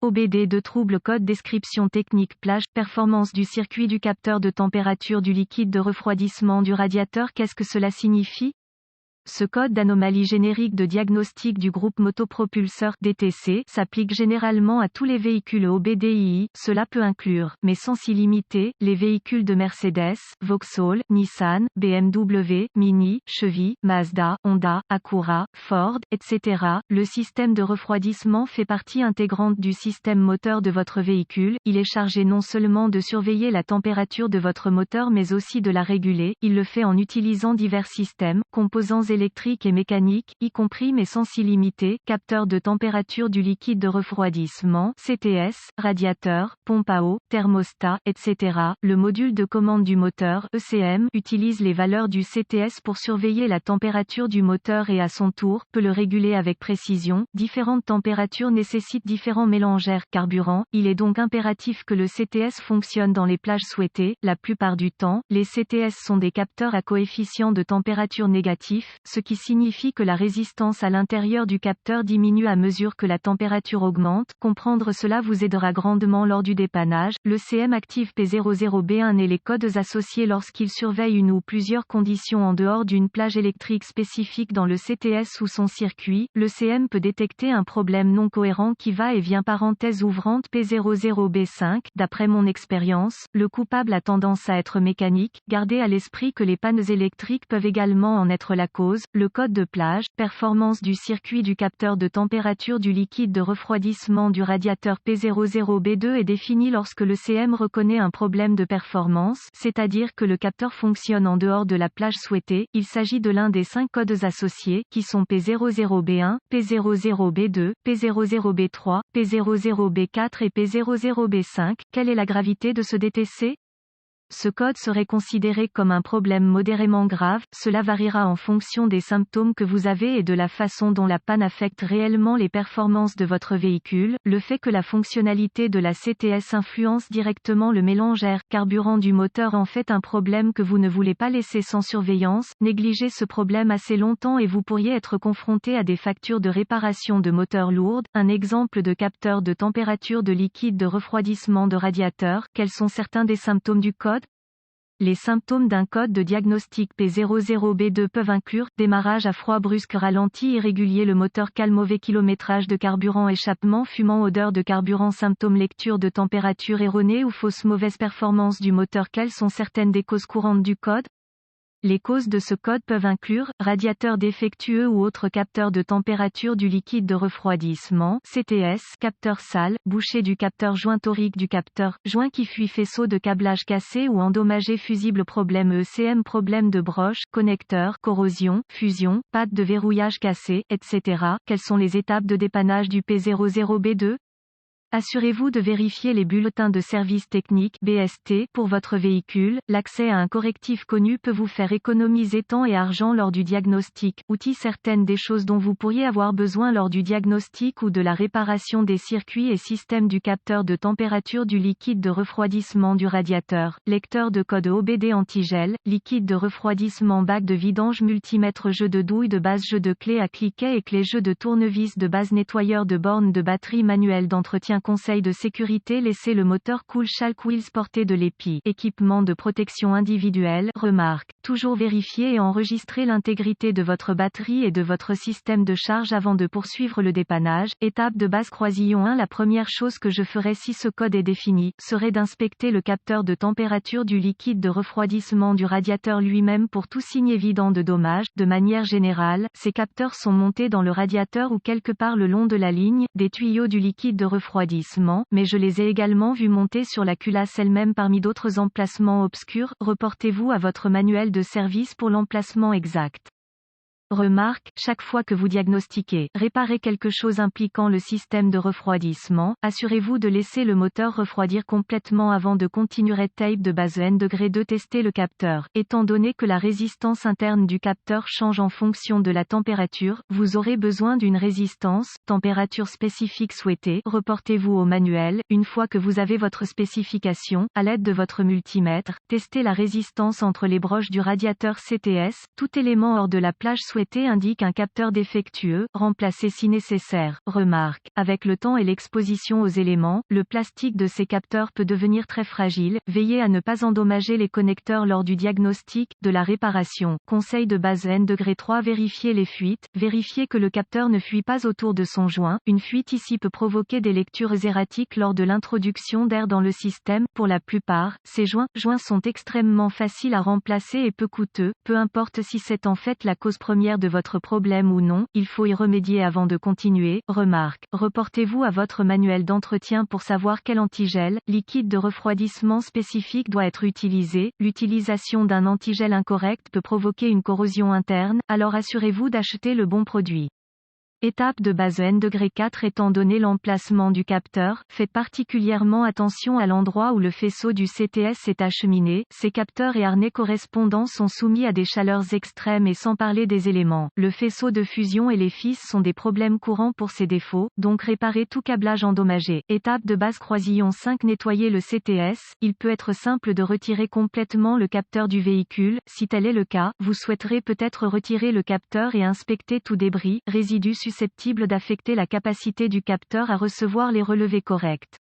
OBD de trouble code description technique plage, performance du circuit du capteur de température du liquide de refroidissement du radiateur. Qu'est-ce que cela signifie? Ce code d'anomalie générique de diagnostic du groupe motopropulseur DTC s'applique généralement à tous les véhicules OBDII. Cela peut inclure, mais sans s'y limiter, les véhicules de Mercedes, Vauxhall, Nissan, BMW, Mini, Chevy, Mazda, Honda, Acura, Ford, etc. Le système de refroidissement fait partie intégrante du système moteur de votre véhicule. Il est chargé non seulement de surveiller la température de votre moteur mais aussi de la réguler. Il le fait en utilisant divers systèmes, composants électriques et mécaniques, y compris mais sans s'y limiter, capteur de température du liquide de refroidissement, CTS, radiateur, pompe à eau, thermostat, etc. Le module de commande du moteur, ECM, utilise les valeurs du CTS pour surveiller la température du moteur et à son tour, peut le réguler avec précision. Différentes températures nécessitent différents mélangeurs carburants, il est donc impératif que le CTS fonctionne dans les plages souhaitées. La plupart du temps, les CTS sont des capteurs à coefficient de température négatif, ce qui signifie que la résistance à l'intérieur du capteur diminue à mesure que la température augmente. Comprendre cela vous aidera grandement lors du dépannage. Le CM active P00B1 et les codes associés lorsqu'il surveille une ou plusieurs conditions en dehors d'une plage électrique spécifique dans le CTS ou son circuit. Le CM peut détecter un problème non cohérent qui va et vient parenthèse ouvrante P00B5. D'après mon expérience, le coupable a tendance à être mécanique. Gardez à l'esprit que les pannes électriques peuvent également en être la cause. Le code de plage, performance du circuit du capteur de température du liquide de refroidissement du radiateur P00B2 est défini lorsque le CM reconnaît un problème de performance, c'est-à-dire que le capteur fonctionne en dehors de la plage souhaitée. Il s'agit de l'un des 5 codes associés, qui sont P00B1, P00B2, P00B3, P00B4 et P00B5. Quelle est la gravité de ce DTC? Ce code serait considéré comme un problème modérément grave. Cela variera en fonction des symptômes que vous avez et de la façon dont la panne affecte réellement les performances de votre véhicule. Le fait que la fonctionnalité de la CTS influence directement le mélangeur carburant du moteur en fait un problème que vous ne voulez pas laisser sans surveillance. Négligez ce problème assez longtemps et vous pourriez être confronté à des factures de réparation de moteurs lourdes. Un exemple de capteur de température de liquide de refroidissement de radiateur. Quels sont certains des symptômes du code? Les symptômes d'un code de diagnostic P00B2 peuvent inclure démarrage à froid brusque, ralenti irrégulier, le moteur calme, mauvais kilométrage de carburant, échappement fumant, odeur de carburant. Symptômes lecture de température erronée ou fausse, mauvaise performance du moteur. Quelles sont certaines des causes courantes du code? Les causes de ce code peuvent inclure radiateur défectueux ou autre capteur de température du liquide de refroidissement, CTS, capteur sale, bouchée du capteur, joint torique du capteur, joint qui fuit, faisceau de câblage cassé ou endommagé, fusible, problème ECM, problème de broche, connecteur, corrosion, fusion, patte de verrouillage cassée, etc. Quelles sont les étapes de dépannage du P00B2? Assurez-vous de vérifier les bulletins de service technique (BST) pour votre véhicule. L'accès à un correctif connu peut vous faire économiser temps et argent lors du diagnostic. Outils, certaines des choses dont vous pourriez avoir besoin lors du diagnostic ou de la réparation des circuits et systèmes du capteur de température du liquide de refroidissement du radiateur. Lecteur de code OBD antigel, liquide de refroidissement, bac de vidange, multimètre, jeu de douille de base, jeu de clé à cliquet et clé, jeu de tournevis de base, nettoyeur de borne de batterie, manuel d'entretien, conseil de sécurité, laisser le moteur cool, Chalk Wheels, portée de l'épi, équipement de protection individuelle. Remarque, toujours vérifier et enregistrer l'intégrité de votre batterie et de votre système de charge avant de poursuivre le dépannage. Étape de base, croisillon 1. La première chose que je ferais si ce code est défini, serait d'inspecter le capteur de température du liquide de refroidissement du radiateur lui-même pour tout signe évident de dommage. De manière générale, ces capteurs sont montés dans le radiateur ou quelque part le long de la ligne des tuyaux du liquide de refroidissement, mais je les ai également vus monter sur la culasse elle-même parmi d'autres emplacements obscurs. Reportez-vous à votre manuel de service pour l'emplacement exact. Remarque, chaque fois que vous diagnostiquez, réparez quelque chose impliquant le système de refroidissement, assurez-vous de laisser le moteur refroidir complètement avant de continuer. Tape de base N°2. Tester le capteur. Étant donné que la résistance interne du capteur change en fonction de la température, vous aurez besoin d'une résistance, température spécifique souhaitée. Reportez-vous au manuel. Une fois que vous avez votre spécification, à l'aide de votre multimètre, testez la résistance entre les broches du radiateur CTS. Tout élément hors de la plage souhaité indique un capteur défectueux, remplacé si nécessaire. Remarque. Avec le temps et l'exposition aux éléments, le plastique de ces capteurs peut devenir très fragile. Veillez à ne pas endommager les connecteurs lors du diagnostic, de la réparation. Conseil de base N°3. Vérifiez les fuites. Vérifiez que le capteur ne fuit pas autour de son joint. Une fuite ici peut provoquer des lectures erratiques lors de l'introduction d'air dans le système. Pour la plupart, ces joints sont extrêmement faciles à remplacer et peu coûteux. Peu importe si c'est en fait la cause première de votre problème ou non, il faut y remédier avant de continuer. Remarque. Reportez-vous à votre manuel d'entretien pour savoir quel antigel, liquide de refroidissement spécifique doit être utilisé. L'utilisation d'un antigel incorrect peut provoquer une corrosion interne, alors assurez-vous d'acheter le bon produit. Étape de base N°4. Étant donné l'emplacement du capteur, faites particulièrement attention à l'endroit où le faisceau du CTS est acheminé. Ces capteurs et harnais correspondants sont soumis à des chaleurs extrêmes et sans parler des éléments. Le faisceau de fusion et les fils sont des problèmes courants pour ces défauts, donc réparez tout câblage endommagé. Étape de base croisillon 5. Nettoyer le CTS. Il peut être simple de retirer complètement le capteur du véhicule. Si tel est le cas, vous souhaiterez peut-être retirer le capteur et inspecter tout débris, résidus susceptibles d'affecter la capacité du capteur à recevoir les relevés corrects.